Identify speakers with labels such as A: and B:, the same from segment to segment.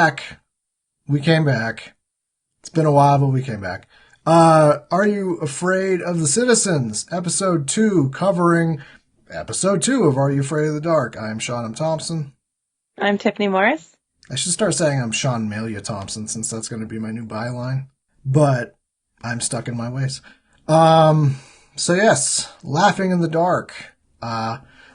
A: back. We came back. It's been a while, but we came back. Are You Afraid of the Citizens? Episode 2, covering Episode 2 of Are You Afraid of the Dark? I'm Sean Thompson.
B: I'm Tiffany Morris.
A: I should start saying I'm Sean Malia Thompson, since that's going to be my new byline. But I'm stuck in my ways. So yes, Laughing in the Dark.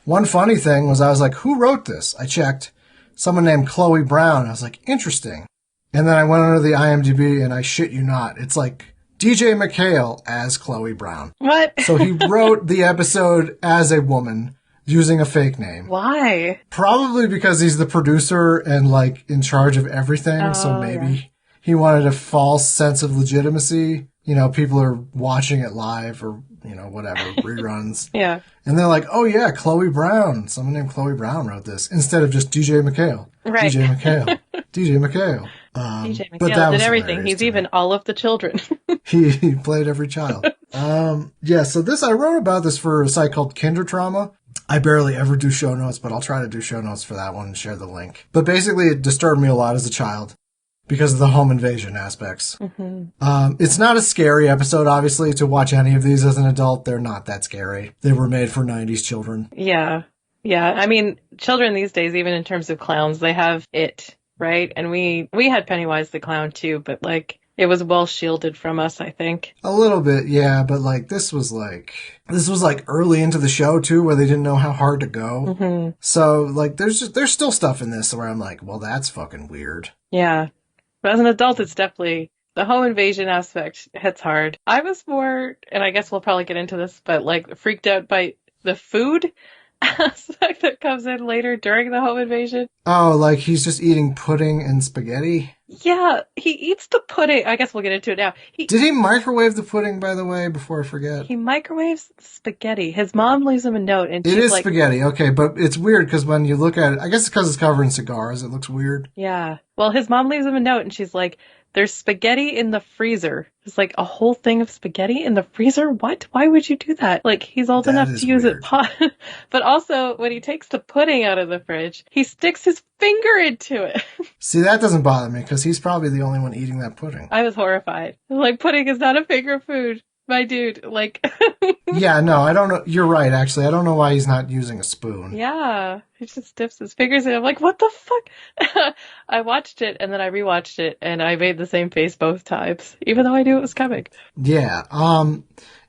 A: One funny thing was I was like, who wrote this? I checked. Someone named Chloe Brown. I was like, interesting. And then I went under the IMDb, and I shit you not, it's like DJ McHale as Chloe Brown.
B: What?
A: So he wrote the episode as a woman using a fake name.
B: Why?
A: Probably because he's the producer and like in charge of everything. So maybe he wanted a false sense of legitimacy. You know, people are watching it live or, you know, whatever, reruns.
B: Yeah.
A: And they're like, oh yeah, Chloe Brown. Someone named Chloe Brown wrote this. Instead of just DJ McHale.
B: Right.
A: DJ McHale. DJ McHale.
B: DJ McHale
A: but that
B: did
A: was
B: everything. He's even all of the children.
A: He played every child. Yeah, so I wrote about this for a site called Kinder Trauma. I barely ever do show notes, but I'll try to do show notes for that one and share the link. But basically, it disturbed me a lot as a child because of the home invasion aspects. Mm-hmm. It's not a scary episode, obviously, to watch any of these as an adult. They're not that scary. They were made for 90s children.
B: Yeah. Yeah. I mean, children these days, even in terms of clowns, they have it, right? And we had Pennywise the clown too, but like, it was well shielded from us, I think.
A: A little bit, yeah, but like this was like early into the show too, where they didn't know how hard to go. Mm-hmm. So like there's still stuff in this where I'm like, well, that's fucking weird.
B: Yeah, but as an adult, it's definitely the home invasion aspect hits hard. I was more, and I guess we'll probably get into this, but like freaked out by the food aspect that comes in later during the home invasion.
A: Oh, like he's just eating pudding and spaghetti?
B: Yeah, he eats the pudding. I guess we'll get into it now.
A: Did he microwave the pudding, by the way, before I forget?
B: He microwaves spaghetti. His mom leaves him a note, and she's
A: it is
B: like,
A: spaghetti, okay, but it's weird because when you look at it, I guess it's because it's covered in cigars, it looks weird.
B: Yeah. Well, his mom leaves him a note, and she's like, there's spaghetti in the freezer. It's like a whole thing of spaghetti in the freezer? What? Why would you do that? Like, he's old enough to use it pot. But also, when he takes the pudding out of the fridge, he sticks his finger into it.
A: See, that doesn't bother me, because he's probably the only one eating that pudding.
B: I was horrified. Like, pudding is not a finger food. My dude, like...
A: Yeah, no, I don't know. You're right, actually. I don't know why he's not using a spoon.
B: Yeah, he just dips his fingers in. I'm like, what the fuck? I watched it, and then I rewatched it, and I made the same face both times, even though I knew it was coming.
A: Yeah,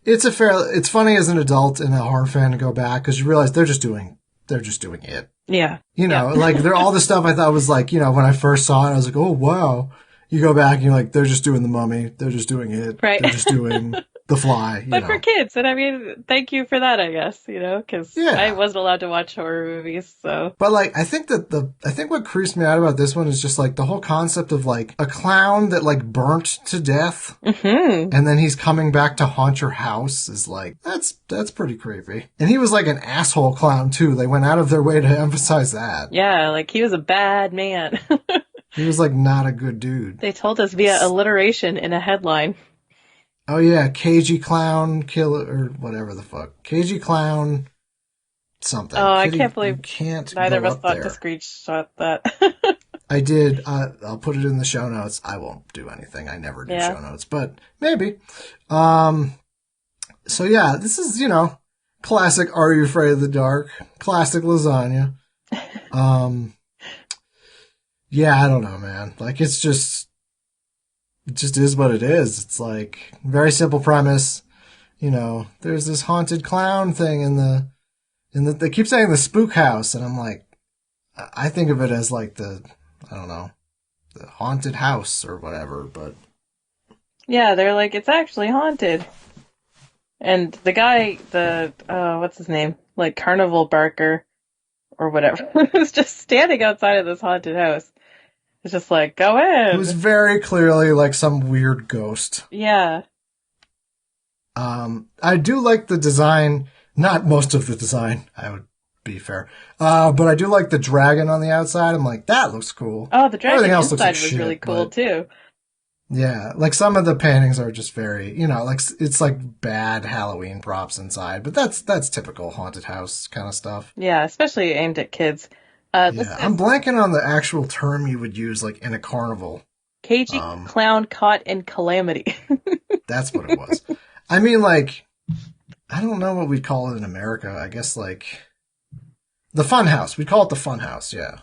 A: it's funny as an adult and a horror fan to go back, because you realize they're just doing it.
B: Yeah.
A: You know,
B: yeah.
A: like, all the stuff I thought was like, you know, when I first saw it, I was like, oh, wow. You go back and you're like, they're just doing The Mummy. They're just doing it.
B: Right.
A: They're just doing The Fly.
B: But for kids. And I mean, thank you for that, I guess, you know, because I wasn't allowed to watch horror movies, so.
A: But like, I think what creeps me out about this one is just like the whole concept of like a clown that like burnt to death. Mm-hmm. And then he's coming back to haunt your house is like, that's pretty creepy. And he was like an asshole clown too. They went out of their way to emphasize that.
B: Yeah, like he was a bad man.
A: He was like not a good dude.
B: They told us via alliteration in a headline.
A: Oh yeah, cagey clown killer or whatever the fuck. Cagey clown something.
B: Oh, I can't believe
A: neither
B: of us thought to screenshot that.
A: I did. I'll put it in the show notes. I won't do anything. I never do show notes, but maybe. So yeah, this is, you know, classic Are You Afraid of the Dark? Classic lasagna. Yeah, I don't know, man. Like, it just is what it is. It's like, very simple premise. You know, there's this haunted clown thing in the, they keep saying the spook house, and I'm like, I think of it as like the haunted house or whatever, but.
B: Yeah, they're like, it's actually haunted. And the guy, what's his name? Like, Carnival Barker or whatever, was just standing outside of this haunted house. It's just like, go in.
A: It was very clearly like some weird ghost.
B: Yeah.
A: I do like the design, not most of the design, I would be fair. But I do like the dragon on the outside. I'm like, that looks cool.
B: Oh, the dragon
A: else
B: inside
A: like
B: was
A: shit,
B: really cool too.
A: Yeah, like some of the paintings are just very, you know, like it's like bad Halloween props inside, but that's typical haunted house kind of stuff.
B: Yeah, especially aimed at kids.
A: Yeah, I'm blanking on the actual term you would use, like, in a carnival.
B: Cagey clown caught in calamity.
A: That's what it was. I mean, like, I don't know what we'd call it in America. I guess, like, the fun house. We'd call it the fun house, yeah.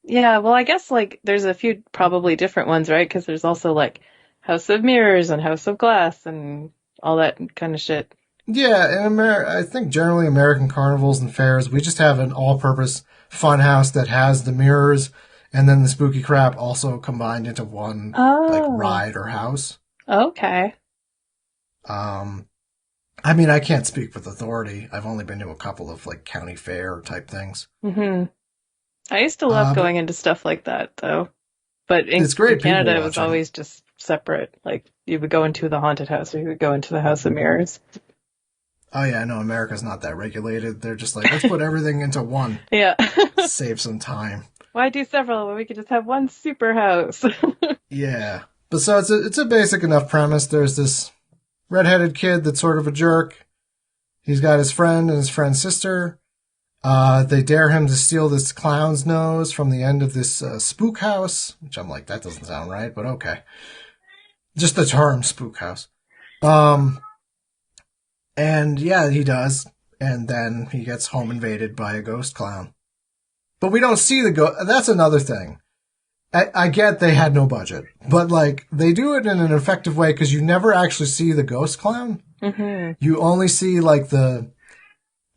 B: Yeah, well, I guess, like, there's a few probably different ones, right? Because there's also, like, House of Mirrors and House of Glass and all that kind of shit.
A: Yeah, I think generally American carnivals and fairs, we just have an all-purpose fun house that has the mirrors and then the spooky crap also combined into one, like, ride or house.
B: Okay.
A: I mean, I can't speak with authority. I've only been to a couple of, like, county fair type things.
B: Mm-hmm. I used to love going into stuff like that, though. But in Canada, it was always just separate. Like, you would go into the haunted house or you would go into the House of Mirrors.
A: Oh, yeah, no, America's not that regulated. They're just like, let's put everything into one.
B: Yeah.
A: Save some time.
B: Why do several when we could just have one super house?
A: Yeah. But so it's a basic enough premise. There's this redheaded kid that's sort of a jerk. He's got his friend and his friend's sister. They dare him to steal this clown's nose from the end of this spook house, which I'm like, that doesn't sound right, but okay. Just the term spook house. And yeah, he does. And then he gets home invaded by a ghost clown. But we don't see the ghost. That's another thing. I get they had no budget, but like they do it in an effective way because you never actually see the ghost clown.
B: Mm-hmm.
A: You only see like the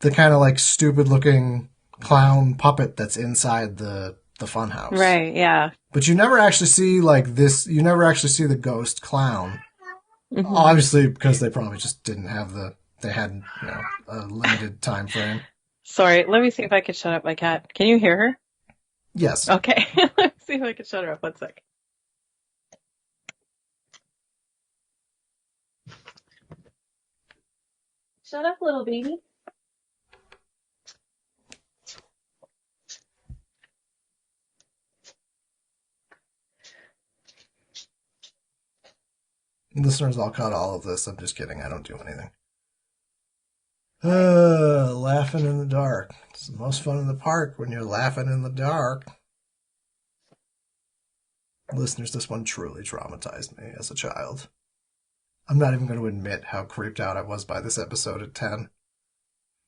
A: kind of like stupid looking clown puppet that's inside the fun house.
B: Right, yeah.
A: But you never actually see like this, you never actually see the ghost clown. Mm-hmm. Obviously because they probably just didn't have they had, a limited time frame.
B: Sorry, let me see if I can shut up my cat. Can you hear her?
A: Yes.
B: Okay, let me see if I can shut her up. 1 sec. Shut up, little baby.
A: Listeners, I'll cut all of this. I'm just kidding. I don't do anything. Laughing in the dark. It's the most fun in the park when you're laughing in the dark. Listeners, this one truly traumatized me as a child. I'm not even going to admit how creeped out I was by this episode at 10.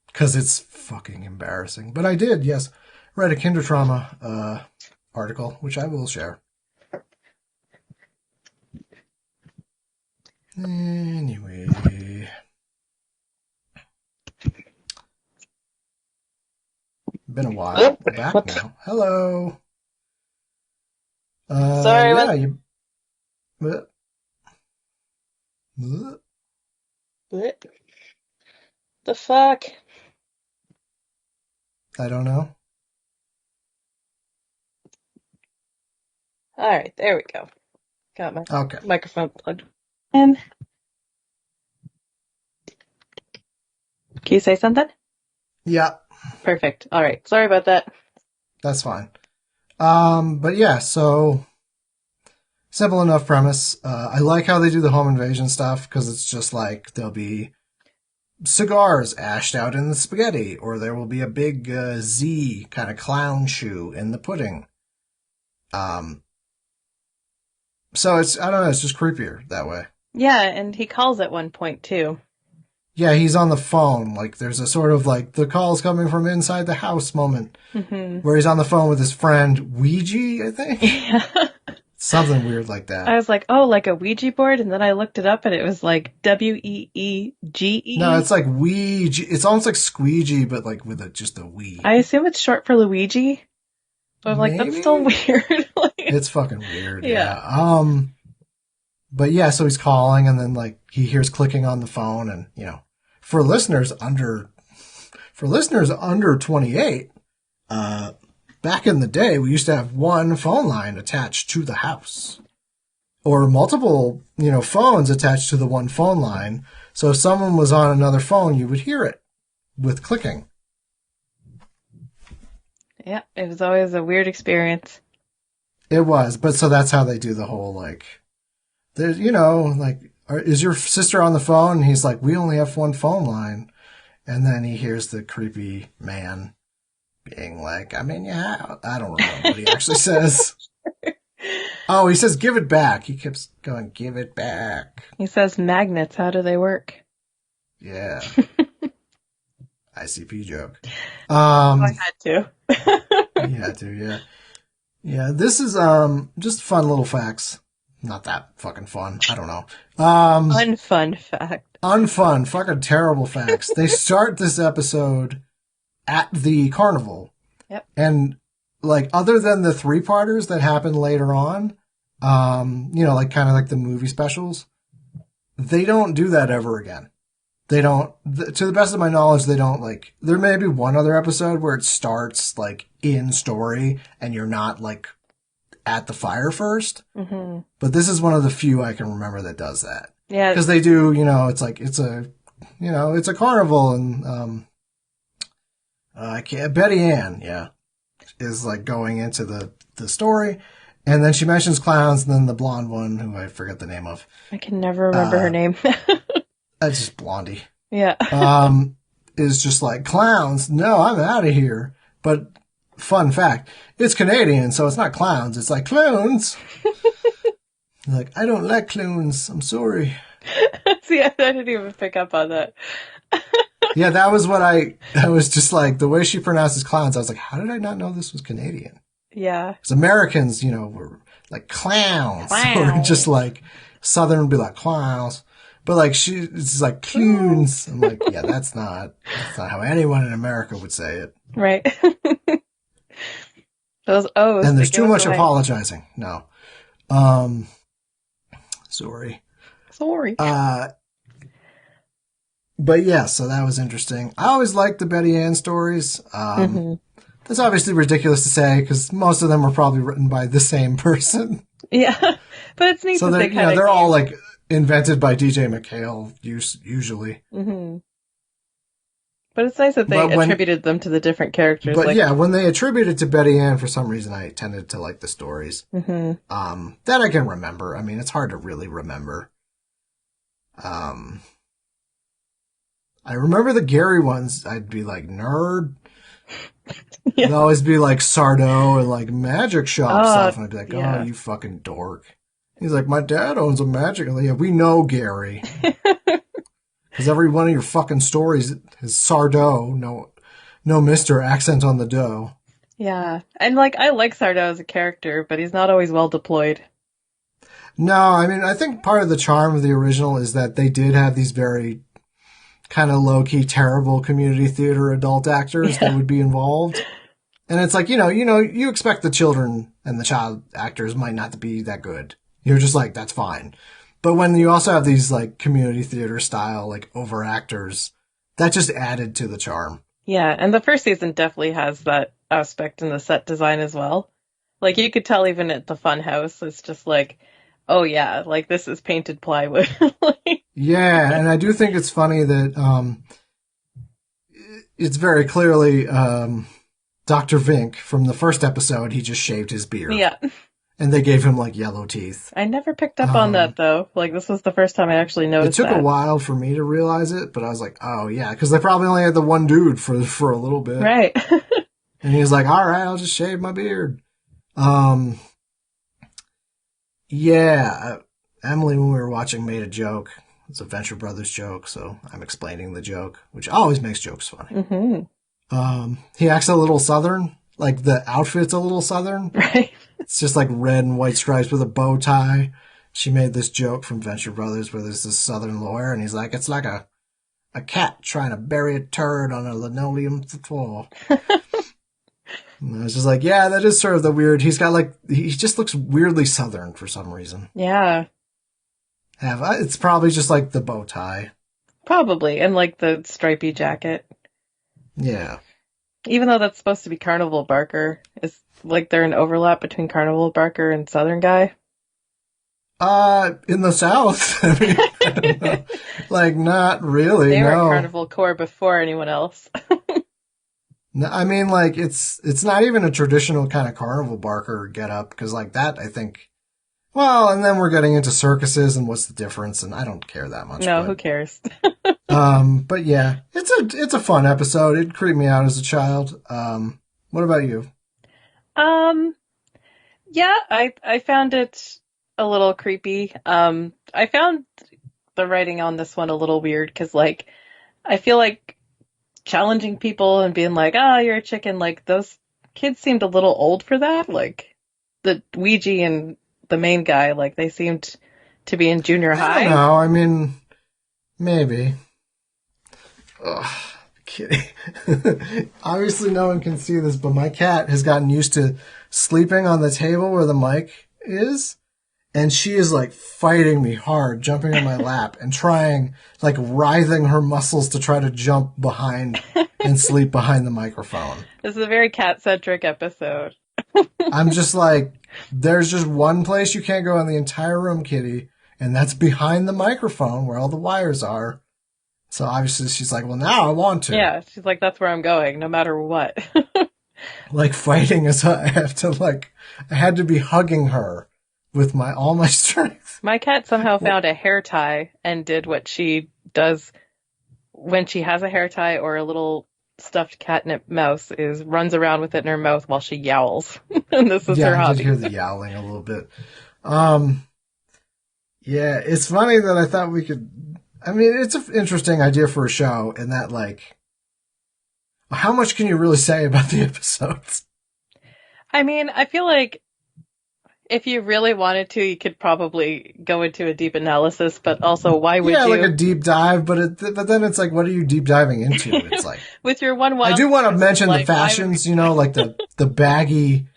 A: Because it's fucking embarrassing. But I did, yes, read a Kinder Trauma article, which I will share. Anyway. Been a while. We're back now. Hello.
B: Sorry,
A: yeah,
B: What the fuck?
A: I don't know.
B: Alright, there we go. Got my microphone plugged in. Can you say something?
A: Yeah.
B: Perfect. Alright, sorry about that.
A: That's fine. But yeah, so simple enough premise. I like how they do the home invasion stuff because it's just like there'll be cigars ashed out in the spaghetti, or there will be a big Z kind of clown shoe in the pudding. So it's, I don't know, it's just creepier that way.
B: Yeah, and he calls at one point too.
A: Yeah, he's on the phone. Like, there's a sort of like the call's coming from inside the house moment where he's on the phone with his friend Ouija, I think. Yeah. Something weird like that.
B: I was like, oh, like a Ouija board? And then I looked it up and it was like Weegee.
A: No, it's like Ouija. It's almost like squeegee, but like with just a Wii.
B: I assume it's short for Luigi. But I'm like, that's still weird.
A: It's fucking weird, yeah. But yeah, so he's calling and then like he hears clicking on the phone and, for listeners under 28, back in the day, we used to have one phone line attached to the house or multiple, phones attached to the one phone line. So if someone was on another phone, you would hear it with clicking.
B: Yeah, it was always a weird experience.
A: It was, but so that's how they do the whole, like, there's, is your sister on the phone? And he's like, we only have one phone line. And then he hears the creepy man being like, I'm in your house. I don't remember what he actually says. Oh, he says, give it back. He keeps going, give it back.
B: He says, magnets, how do they work?
A: Yeah. ICP joke.
B: I had to.
A: You had to, yeah. Yeah, this is just fun little facts. Not that fucking fun. I don't know.
B: Unfun fact.
A: Unfun, fucking terrible facts. They start this episode at the carnival.
B: Yep.
A: And like other than the 3-parters that happen later on, like kind of like the movie specials, they don't do that ever again. They don't, to the best of my knowledge, they don't like, there may be one other episode where it starts like in story and you're not like at the fire first. Mm-hmm. But this is one of the few I can remember that does that.
B: Yeah.
A: Because they do, it's like, it's a carnival and, Betty Ann, yeah, is like going into the story. And then she mentions clowns and then the blonde one, who I forget the name of.
B: I can never remember her name.
A: That's just Blondie.
B: Yeah.
A: Is just like, clowns? No, I'm out of here. But fun fact, it's Canadian, so it's not clowns. It's like clones. Like, I don't like clones. I'm sorry.
B: See, I didn't even pick up on that.
A: Yeah, that was what I was just like, the way she pronounces clowns, I was like, how did I not know this was Canadian?
B: Yeah.
A: Because Americans, were like clowns. Or just like, Southern would be like clowns. But like it's like cloons. I'm like, yeah, that's not how anyone in America would say it.
B: Right. Those O's.
A: And there's too much apologizing. No. Sorry. But yeah, so that was interesting. I always liked the Betty Ann stories. That's obviously ridiculous to say because most of them were probably written by the same person.
B: Yeah, but it's neat.
A: So they're all like invented by DJ McHale usually. Mm-hmm.
B: But it's nice that they attributed them to the different characters.
A: But yeah, when they attributed to Betty Ann, for some reason I tended to like the stories. Mm-hmm. That I can remember. I mean, it's hard to really remember. I remember the Gary ones. I'd be like, nerd. Yeah. It'd always be like Sardo and like magic shop stuff. And I'd be like, oh, you fucking dork. He's like, my dad owns a magic. Like, yeah, we know, Gary. Because every one of your fucking stories is Sardo. No Mr. accent on the dough.
B: Yeah. And like, I like Sardo as a character, but he's not always well deployed.
A: No, I mean, I think part of the charm of the original is that they did have these very kind of low-key, terrible community theater adult actors that would be involved. And it's like, you expect the children and the child actors might not be that good. You're just like, that's fine. But when you also have these like community theater style, like over actors, that just added to the charm. Yeah.
B: And the first season definitely has that aspect in the set design as well. Like you could tell even at the fun house, it's just like, oh yeah, like this is painted plywood.
A: Yeah. And I do think it's funny that, it's very clearly, Dr. Vink from the first episode, he just shaved his beard.
B: Yeah.
A: And they gave him like yellow teeth.
B: I never picked up on that though. Like this was the first time I actually noticed that.
A: It took a while for me to realize it, but I was like, oh yeah, because they probably only had the one dude for a little bit.
B: Right.
A: And he was like, all right, I'll just shave my beard. Yeah. Emily, when we were watching, made a joke. It's a Venture Brothers joke, so I'm explaining the joke, which always makes jokes funny. Mm-hmm. He acts a little Southern. Like the outfit's a little Southern.
B: Right.
A: It's just like red and white stripes with a bow tie. She made this joke from Venture Brothers where there's this Southern lawyer and he's like, it's like a cat trying to bury a turd on a linoleum floor. And I was just like, yeah, that is sort of the weird. He just looks weirdly Southern for some reason.
B: Yeah.
A: It's probably just like the bow tie.
B: Probably. And like the stripy jacket.
A: Yeah.
B: Even though that's supposed to be Carnival Barker, is like there an overlap between Carnival Barker and Southern Guy?
A: In the South. I mean, I don't know. Like, not really.
B: They were Carnival Corps before anyone else.
A: No, I mean, like, it's not even a traditional kind of Carnival Barker get-up, because like that, I think. Well, and then we're getting into circuses and what's the difference, and I don't care that much.
B: No, who cares?
A: But yeah, it's a fun episode. It creeped me out as a child. What about you?
B: Um, yeah, I found it a little creepy. I found the writing on this one a little weird because, like, I feel like challenging people and being like, "Ah, you're a chicken," like those kids seemed a little old for that. Like the Ouija and the main guy, like they seemed to be in junior
A: I don't
B: high.
A: know. I mean, maybe. Ugh, kidding. Obviously, no one can see this, but my cat has gotten used to sleeping on the table where the mic is. And she is like fighting me hard, jumping on my lap and trying, like writhing her muscles to try to jump behind and sleep behind the microphone.
B: This is a very cat-centric episode.
A: I'm just like, there's just one place you can't go in the entire room, kitty, and that's behind the microphone where all the wires are. So obviously she's like, well, now I want to.
B: Yeah, she's like, that's where I'm going, no matter what.
A: Like fighting as I have to I had to be hugging her with all my strength.
B: My cat somehow found a hair tie and did what she does when she has a hair tie or a little stuffed catnip mouse is runs around with it in her mouth while she yowls. And this is her hobby.
A: Yeah, I did hear the yowling a little bit. Yeah, it's funny that I thought we could... I mean, it's an interesting idea for a show in that, like, how much can you really say about the episodes?
B: I mean, I feel like if you really wanted to, you could probably go into a deep analysis, but also why would you?
A: Yeah, like a deep dive, but then it's like, what are you deep diving into? It's like...
B: With your one wild...
A: I do want to mention the fashions, you know, like the baggy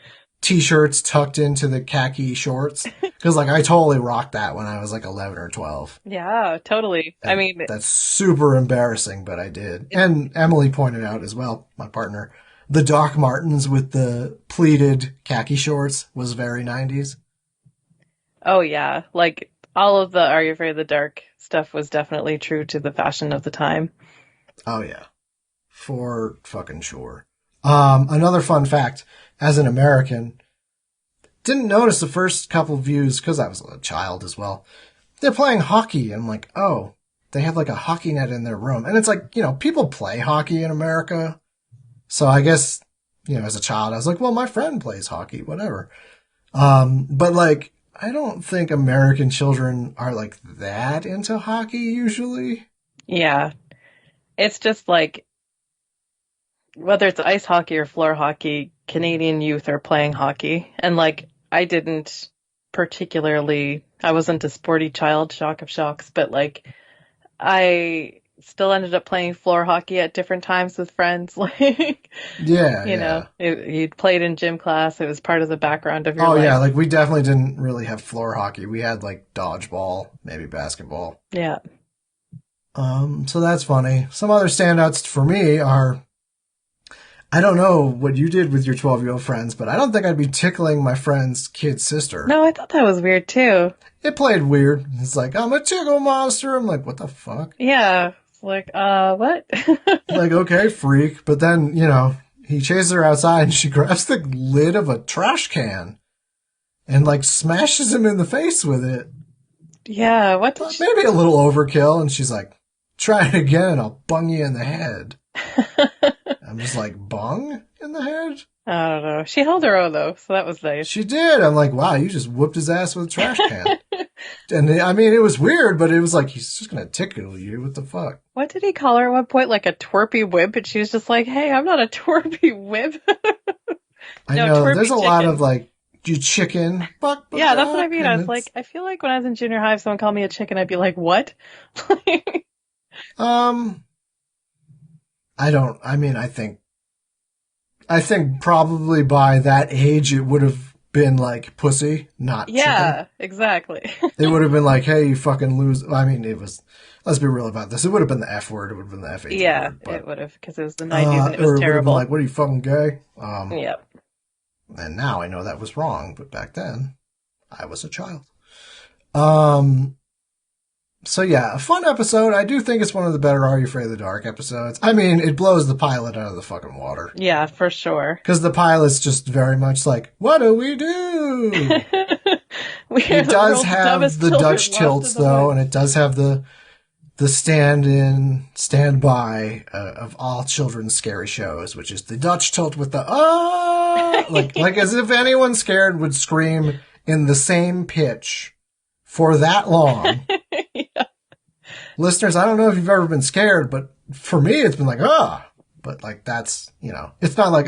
A: t-shirts tucked into the khaki shorts. Because, like, I totally rocked that when I was, like, 11 or 12.
B: Yeah, totally.
A: And
B: I mean...
A: that's super embarrassing, but I did. And Emily pointed out as well, my partner, the Doc Martens with the pleated khaki shorts was very 90s.
B: Oh, yeah. Like, all of the Are You Afraid of the Dark stuff was definitely true to the fashion of the time.
A: Oh, yeah. For fucking sure. Another fun fact, as an American... Didn't notice the first couple views because I was a child as well. They're playing hockey. And I'm like, oh, they have like a hockey net in their room. And it's like, you know, people play hockey in America. So I guess, you know, as a child, I was like, well, my friend plays hockey, whatever. But like, I don't think American children are like that into hockey usually.
B: Yeah. It's just like, whether it's ice hockey or floor hockey, Canadian youth are playing hockey. And like, I wasn't a sporty child, shock of shocks, but like, I still ended up playing floor hockey at different times with friends. Like,
A: Yeah,
B: you know, you played in gym class. It was part of the background of your life.
A: Oh, yeah, like we definitely didn't really have floor hockey. We had like dodgeball, maybe basketball.
B: Yeah.
A: So that's funny. Some other standouts for me are, I don't know what you did with your 12-year-old friends, but I don't think I'd be tickling my friend's kid sister.
B: No, I thought that was weird too.
A: It played weird. It's like, I'm a tickle monster. I'm like, what the fuck?
B: Yeah. It's like, what?
A: Like, okay, freak. But then, you know, he chases her outside and she grabs the lid of a trash can and like smashes him in the face with it.
B: Yeah, what did
A: Maybe a little overkill. And she's like, try it again and I'll bung you in the head. I'm just like, bung in the head?
B: I don't know. She held her own though, so that was nice.
A: She did. I'm like, wow, you just whooped his ass with a trash can. And I mean, it was weird, but it was like, he's just going to tickle you. What the fuck?
B: What did he call her at one point? Like a twerpy wimp? And she was just like, hey, I'm not a twerpy wimp.
A: I know. There's a lot of like, you chicken.
B: Yeah, that's what I mean. I was like, I feel like when I was in junior high, if someone called me a chicken, I'd be like, what?
A: I think probably by that age it would have been like pussy, not chicken.
B: Exactly.
A: It would have been like, hey, you fucking lose. I mean, it was, let's be real about this. It would have been the F word. It would have been the F-H word.
B: Yeah, it would have, because it was the 90s and it was
A: or it
B: terrible.
A: Would have been like, what are you, fucking gay?
B: Yep.
A: And now I know that was wrong, but back then I was a child. So yeah, a fun episode. I do think it's one of the better Are You Afraid of the Dark episodes. I mean, it blows the pilot out of the fucking water.
B: Yeah, for sure.
A: Because the pilot's just very much like, what do we do? It does have the Dutch tilts, though, and it does have the the standby of all children's scary shows, which is the Dutch tilt with the like as if anyone scared would scream in the same pitch for that long. Yeah. Listeners, I don't know if you've ever been scared, but for me, it's been like, but like that's, it's not like,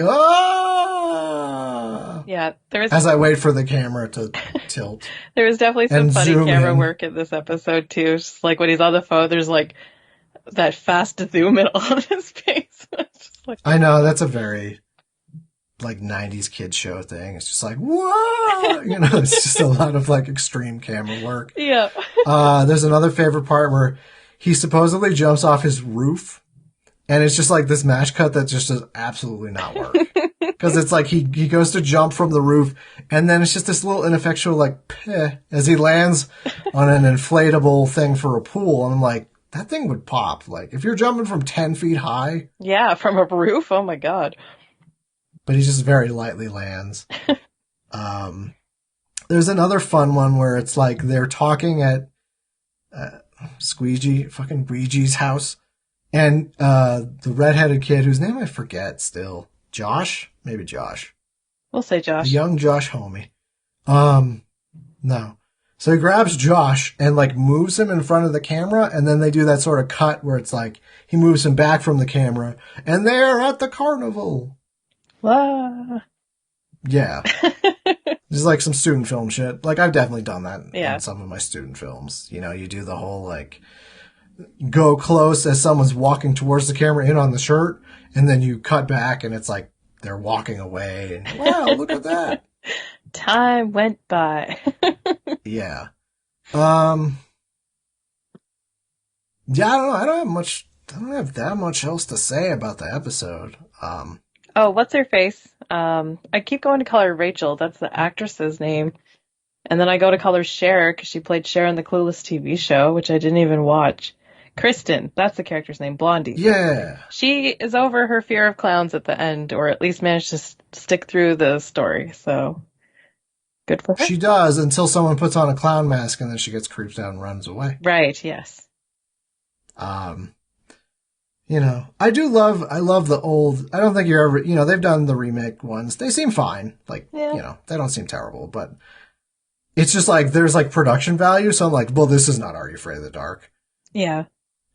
B: Yeah,
A: as I wait for the camera to tilt.
B: There was definitely some funny camera work in this episode too. Just like when he's on the phone, there's like that fast zoom in on his face. Like,
A: I know, that's a very like 90s kid show thing. It's just like, whoa! It's just a lot of like extreme camera work.
B: Yeah.
A: There's another favorite part where he supposedly jumps off his roof, and it's just like this match cut that just does absolutely not work. Because it's like he goes to jump from the roof, and then it's just this little ineffectual like peh as he lands on an inflatable thing for a pool. And I'm like, that thing would pop. Like if you're jumping from 10 feet high.
B: Yeah, from a roof. Oh my God.
A: But he just very lightly lands. There's another fun one where it's like they're talking at fucking Ouija's house. And the redheaded kid, whose name I forget still. Josh? Maybe Josh.
B: We'll say Josh.
A: The young Josh homie. No. So he grabs Josh and like moves him in front of the camera, and then they do that sort of cut where it's like he moves him back from the camera, and they're at the carnival. Yeah. This is like some student film shit. Like I've definitely done that in some of my student films. You do the whole like go close as someone's walking towards the camera in on the shirt, and then you cut back and it's like they're walking away and wow, look at that.
B: Time went by.
A: Yeah. Yeah, I don't know. I don't have that much else to say about the episode.
B: Oh, what's her face? I keep going to call her Rachel. That's the actress's name. And then I go to call her Cher because she played Cher in the Clueless TV show, which I didn't even watch. Kristen, that's the character's name, Blondie.
A: Yeah.
B: She is over her fear of clowns at the end, or at least managed to stick through the story, so good for her.
A: She does, until someone puts on a clown mask and then she gets creeped out and runs away.
B: Right, yes.
A: I love the old, I don't think you're ever, they've done the remake ones. They seem fine. Like, they don't seem terrible, but it's just like, there's like production value. So I'm like, well, this is not Are You Afraid of the Dark?
B: Yeah.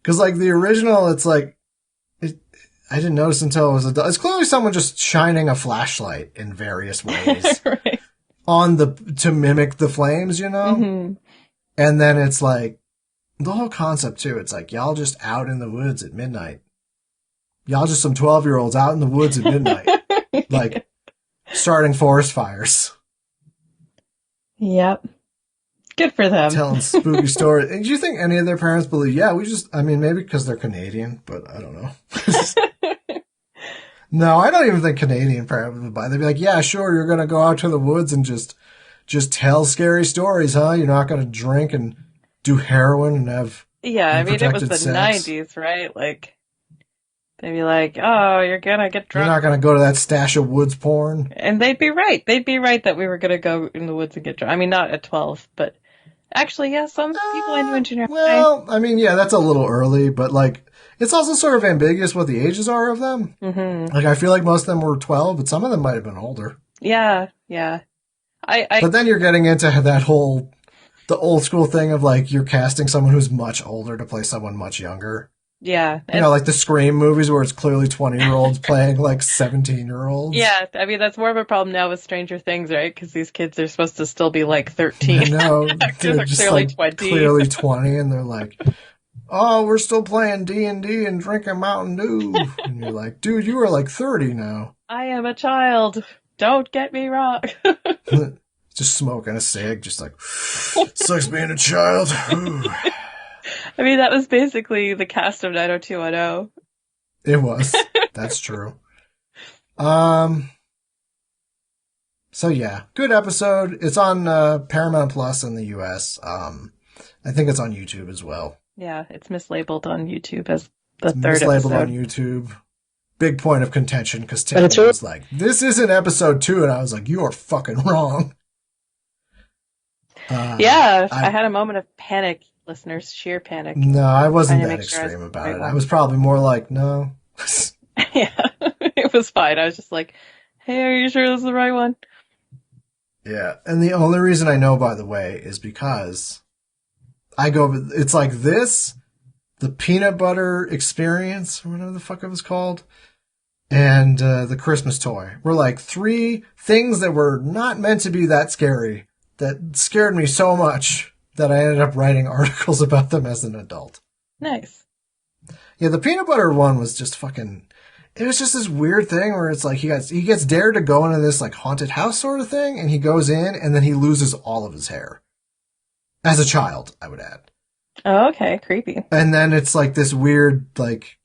A: Because like the original, it's like, I didn't notice until it was it's clearly someone just shining a flashlight in various ways
B: right.
A: to mimic the flames,
B: Mm-hmm.
A: And then it's like, the whole concept too, it's like, y'all just out in the woods at midnight. Y'all just some 12-year-olds out in the woods at midnight. Like, starting forest fires.
B: Yep. Good for them.
A: Telling spooky stories. And do you think any of their parents believe, maybe because they're Canadian, but I don't know. No, I don't even think Canadian parents would buy. They'd be like, yeah, sure, you're going to go out to the woods and just tell scary stories, huh? You're not going to drink and do heroin and have
B: it was the
A: sex.
B: 90s, right? Like, they'd be like, oh, you're going to get drunk.
A: You're not going to go to that stash of woods porn.
B: And they'd be right. They'd be right that we were going to go in the woods and get drunk. I mean, not at 12, but actually, yeah, some people I knew in junior high.
A: Well, I mean, yeah, that's a little early, but like, it's also sort of ambiguous what the ages are of them.
B: Mm-hmm.
A: Like, I feel like most of them were 12, but some of them might have been older.
B: Yeah.
A: But then you're getting into the old school thing of like, you're casting someone who's much older to play someone much younger.
B: Yeah.
A: Like the Scream movies where it's clearly 20-year-olds playing like 17-year-olds.
B: Yeah, I mean, that's more of a problem now with Stranger Things, right? Because these kids are supposed to still be like 13.
A: I know.
B: They're just clearly like 20.
A: Clearly 20, and they're like, oh, we're still playing D&D and drinking Mountain Dew. And you're like, dude, you are like 30 now.
B: I am a child. Don't get me wrong.
A: Just smoking a cig, just like, sucks being a child.
B: I mean, that was basically the cast of 90210.
A: It was. That's true. So yeah, good episode. It's on Paramount Plus in the US. I think it's on YouTube as well.
B: Yeah, it's mislabeled on YouTube as the third
A: mislabeled
B: episode.
A: On YouTube. Big point of contention because Tiffany was like, this isn't episode 2, and I was like, you are fucking wrong.
B: I had a moment of panic Listeners, sheer panic.
A: No, I
B: Trying
A: wasn't
B: to
A: that
B: make sure I was
A: extreme
B: the
A: about
B: right
A: it. I
B: one.
A: was probably more like, no.
B: Yeah, it was fine. I was just like, hey, are you sure this is the right one?
A: Yeah, and the only reason I know, by the way, is because it's like this, the peanut butter experience, or whatever the fuck it was called, and the Christmas toy were like three things that were not meant to be that scary, that scared me so much that I ended up writing articles about them as an adult.
B: Nice.
A: Yeah, the peanut butter one was just fucking. It was just this weird thing where it's like he gets dared to go into this like haunted house sort of thing, and he goes in and then he loses all of his hair. As a child, I would add.
B: Oh, okay, creepy.
A: And then it's like this weird, like,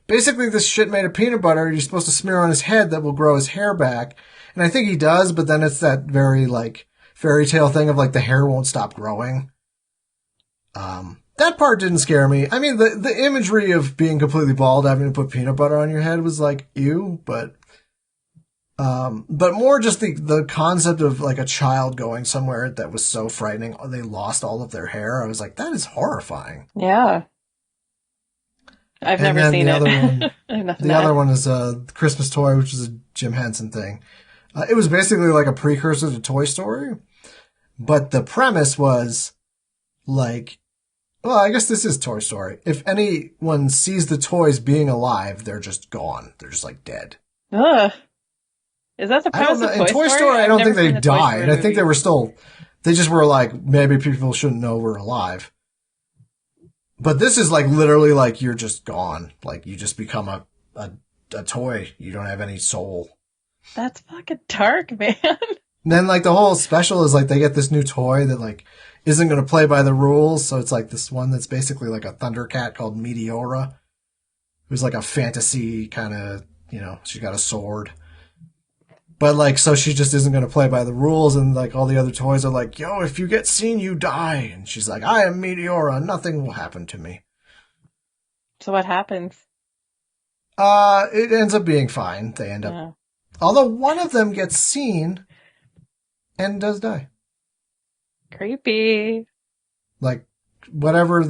A: basically this shit made of peanut butter you're supposed to smear on his head that will grow his hair back. And I think he does, but then it's that very like fairy tale thing of like the hair won't stop growing. That part didn't scare me. I mean, the imagery of being completely bald, having to put peanut butter on your head was like, ew, but more just the concept of like a child going somewhere that was so frightening. They lost all of their hair. I was like, that is horrifying.
B: Yeah. I've
A: And
B: never
A: then
B: seen
A: the
B: it.
A: other one,
B: I have nothing
A: the
B: to
A: other
B: add.
A: one is Christmas Toy, which is a Jim Henson thing. It was basically like a precursor to Toy Story, but the premise was like, well, I guess this is Toy Story. If anyone sees the toys being alive, they're just gone. They're just like dead.
B: Ugh. Is that the
A: I don't
B: premise
A: know.
B: of
A: In
B: Toy
A: Toy
B: Story?
A: Story, I
B: I've
A: don't
B: never
A: think they
B: seen a Toy
A: died.
B: Story
A: I think
B: movie.
A: they just were like, maybe people shouldn't know we're alive. But this is like literally like you're just gone. Like you just become a toy. You don't have any soul.
B: That's fucking dark, man.
A: And then like the whole special is like they get this new toy that like isn't going to play by the rules. So it's like this one that's basically like a Thundercat called Meteora, who's like a fantasy kind of, she's got a sword. But like, so she just isn't going to play by the rules. And like all the other toys are like, yo, if you get seen, you die. And she's like, I am Meteora. Nothing will happen to me.
B: So what happens?
A: It ends up being fine. They end up,
B: Oh.
A: although one of them gets seen and does die.
B: Creepy.
A: Like whatever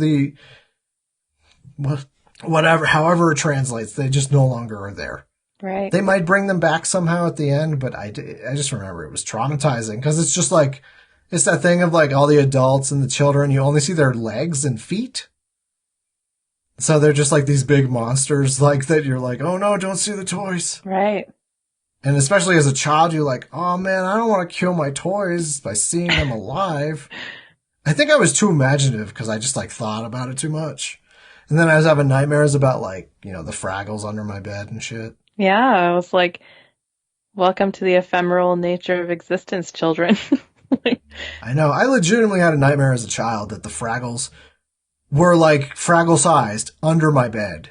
A: however it translates, they just no longer are there.
B: Right.
A: They might bring them back somehow at the end, but I just remember it was traumatizing because it's just like, it's that thing of like all the adults and the children, you only see their legs and feet. So they're just like these big monsters like that. You're like, oh no, don't see the toys.
B: Right.
A: And especially as a child, you're like, oh man, I don't want to kill my toys by seeing them alive. I think I was too imaginative because I just like thought about it too much. And then I was having nightmares about like, the Fraggles under my bed and shit.
B: Yeah, I was like, welcome to the ephemeral nature of existence, children.
A: I know. I legitimately had a nightmare as a child that the Fraggles were like Fraggle sized under my bed.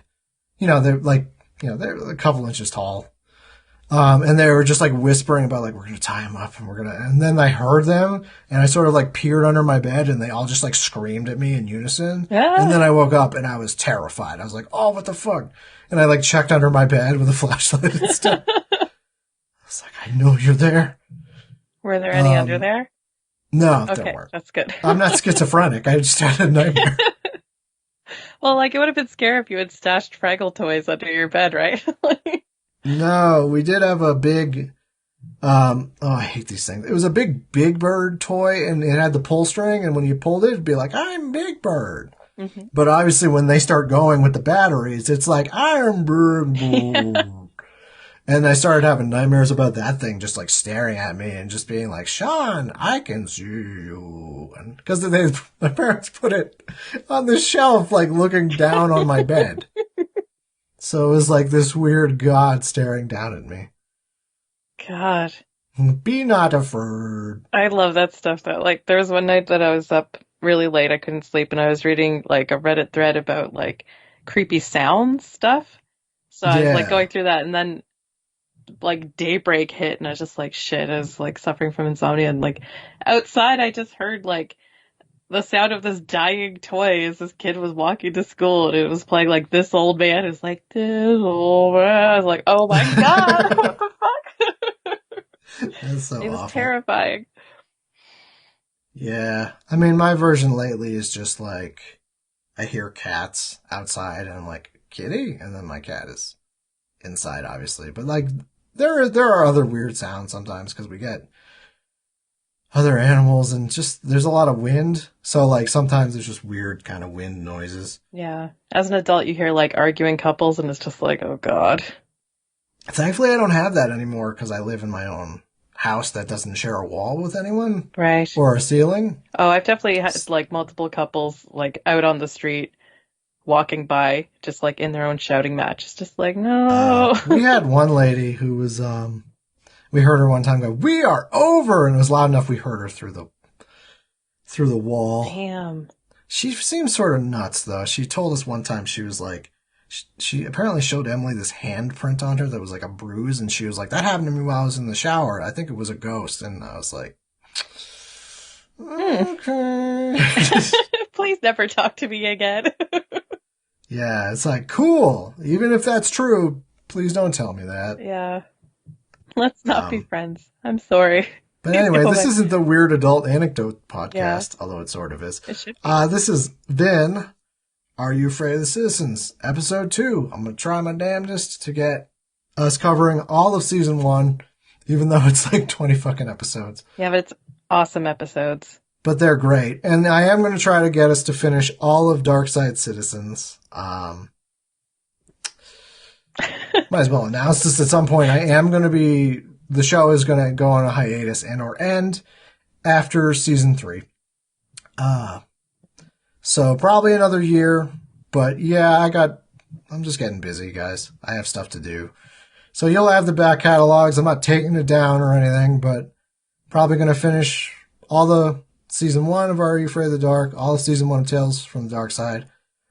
A: They're like, they're a couple inches tall. And they were just like whispering about like, we're going to tie him up and then I heard them and I sort of like peered under my bed and they all just like screamed at me in unison.
B: Yeah.
A: And then I woke up and I was terrified. I was like, oh, what the fuck? And I like checked under my bed with a flashlight and stuff. I was like, I know you're there.
B: Were there any under there?
A: No,
B: okay,
A: there weren't.
B: That's good.
A: I'm not schizophrenic. I just had a nightmare.
B: Well, like it would have been scary if you had stashed Fraggle toys under your bed, right?
A: No, we did have a big, I hate these things. It was a big Bird toy and it had the pull string and when you pulled it, it'd be like, I'm Big Bird. Mm-hmm. But obviously when they start going with the batteries, it's like, I'm Big Bird. And I started having nightmares about that thing just like staring at me and just being like, Sean, I can see you. And because my parents put it on the shelf, like looking down on my bed. So it was like this weird god staring down at me.
B: God.
A: Be not afraid.
B: I love that stuff though. Like there was one night that I was up really late, I couldn't sleep, and I was reading like a Reddit thread about like creepy sounds stuff. So I was like going through that and then like daybreak hit and I was just like shit, I was like suffering from insomnia and like outside I just heard like the sound of this dying toy as this kid was walking to school and it was playing like This Old Man is like this old man. I was like, oh my god, what the fuck?
A: That's so
B: It was
A: awful.
B: terrifying.
A: Yeah. I mean, my version lately is just like, I hear cats outside and I'm like, kitty? And then my cat is inside, obviously. But like, there are other weird sounds sometimes because we get other animals and just, there's a lot of wind. So like, sometimes there's just weird kind of wind noises.
B: Yeah. As an adult, you hear like arguing couples, and it's just like, oh God.
A: Thankfully, I don't have that anymore because I live in my own house that doesn't share a wall with anyone
B: Right.
A: or a ceiling.
B: Oh, I've definitely had like multiple couples like out on the street walking by, just like in their own shouting match. It's just like, no.
A: We had one lady who was, we heard her one time go, "We are over," and it was loud enough we heard her through the wall.
B: Damn.
A: She seems sort of nuts though. She told us one time she was like, she apparently showed Emily this handprint on her that was like a bruise, and she was like, "That happened to me while I was in the shower. I think it was a ghost." And I was like, okay.
B: Please never talk to me again.
A: Yeah, it's like, cool. Even if that's true, please don't tell me that.
B: Yeah. Let's not be friends. I'm sorry.
A: But
B: Please
A: anyway,
B: go
A: this
B: away.
A: isn't the Weird Adult Anecdote
B: Yeah.
A: podcast, although it sort of is.
B: It should be.
A: This is Vin. Are You Afraid of the Citizens? Episode 2. I'm going to try my damnedest to get us covering all of season 1, even though it's like 20 fucking episodes.
B: Yeah, but it's awesome episodes.
A: But they're great. And I am going to try to get us to finish all of Darkside Citizens. Might as well announce this at some point. The show is going to go on a hiatus and or end after season 3. So probably another year, but yeah, I'm just getting busy, guys. I have stuff to do. So you'll have the back catalogs. I'm not taking it down or anything, but probably going to finish all the season 1 of Are You Afraid of the Dark, all of season 1 of Tales from the Dark Side,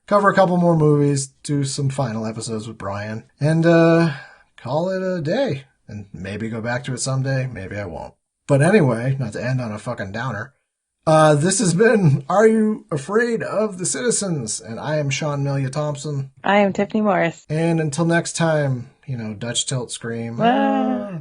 A: cover a couple more movies, do some final episodes with Brian, and call it a day. And maybe go back to it someday. Maybe I won't. But anyway, not to end on a fucking downer. This has been Are You Afraid of the Citizens? And I am Sean Malia Thompson.
B: I am Tiffany Morris.
A: And until next time, Dutch Tilt Scream.
B: Ah.